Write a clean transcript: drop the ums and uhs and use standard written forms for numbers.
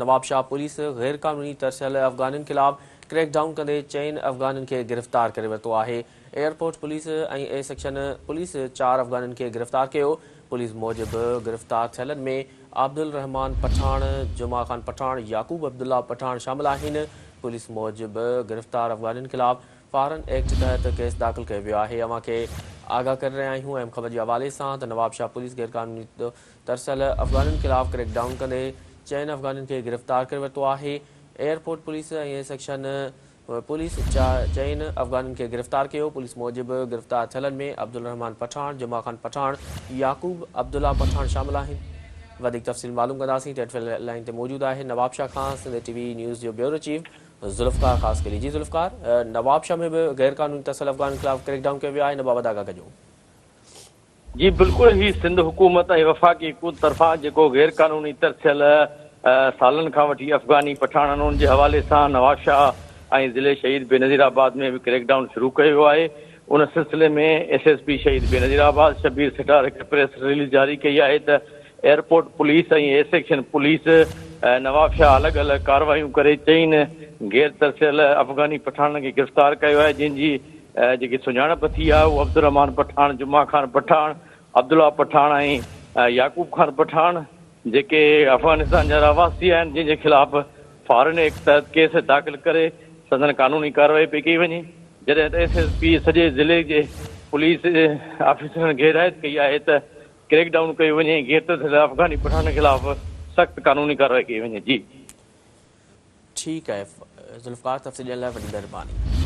Nawabshah police गैर कानूनी तरसल अफ़गाननि खिलाफ़ क्रैकडाउन कंदे चइनि अफ़गाननि खे गिरफ़्तार करे वरितो आहे। एयरपोर्ट पुलिस ऐं ए सेक्शन पुलिस 4 अफ़गाननि खे गिरफ़्तार कयो। पुलिस मूजिबि गिरफ़्तार थियलनि में अब्दुल रहमान पठान, जुमा खान पठान, याकूब अब्दुल्ला पठान शामिल आहिनि। पुलिस मूजिबि गिरफ़्तार अफ़गाननि खिलाफ़ फॉरन एक्ट तहत केस दाख़िल कयो वियो आहे। अव्हां खे आगाह करे रहिया आहियूं अहम ख़बर जे हवाले सां त नवाबशाह पुलिस गैर कानूनी तरसल अफ़गाननि खिलाफ़ क्रैकडाउन कंदे चइनि अफ़गाननि खे गिरफ़्तार करे वरितो आहे। एयरपोर्ट पुलिस ऐं सेक्शन पुलिस चइनि अफ़गाननि खे गिरफ़्तार कयो। पुलिस मूजिबि गिरफ़्तार थियलनि में अब्दुल रहमान पठान, जुमा खान पठान, याकूब अब्दुल्ला पठान शामिल आहिनि। वधीक तफ़सील मालूम कंदासीं। टेलीफोन लाइन ते मौजूदु आहे नवाबशाह खां सिंध टीवी न्यूज़ जो ब्यूरो चीफ ज़ुल्फ़कार ख़ासि करी। जी ज़ुल्फ़कार, नवाबशाह में भी गैर कानूनी तरसल अफ़गान खिलाफ़ क्रैकडाउन कयो वियो आहे, हिन बाबति आगाह कजो। जी बिल्कुल ही सिंध हुकूमत ऐं वफ़ाक़ी हुकूमत तरफ़ां जेको गैर कानूनी तरसियल सालनि खां वठी अफ़गानी पठान उन्हनि जे हवाले सां नवाबशाह ऐं ज़िले शहीद बेनज़ीराबाद में बि क्रैकडाउन शुरू कयो वियो आहे। उन सिलसिले में SSP शहीद बेनज़ीराबाद शबीर सिटार हिकु प्रेस रिलीज़ जारी कई आहे त एयरपोर्ट पुलिस ऐं ए सेक्शन पुलिस नवाबशाह अलॻि अलॻि कार्रवायूं करे चइनि गैर तरसियल अफ़गानी पठाननि खे गिरफ़्तार कयो आहे, जंहिंजी जेकी सुञाणप थी आहे उहो अब्दुल रहमान पठान, जुमा खान पठान, अब्दुल्ला पठान ऐं याकूब खान पठान जेके अफ़गानिस्तान जा रहवासी आहिनि, जंहिंजे ख़िलाफ़ फॉरेन एक्ट तहत केस दाख़िल करे संदन कानूनी कार्रवाई पई कई वञे। जॾहिं त SSP सॼे ज़िले जे पुलिस ऑफिसरनि खे हिदायत कई आहे त क्रैकडाउन कयो वञे, गैर तरसियल अफ़गानी पठान ख़िलाफ़ सख़्त कानूनी कार्रवाई कई वञे। जी ठीकु आहे ज़ुल्फ़कार, तफ़सील ॾियण लाइ वॾी महिरबानी।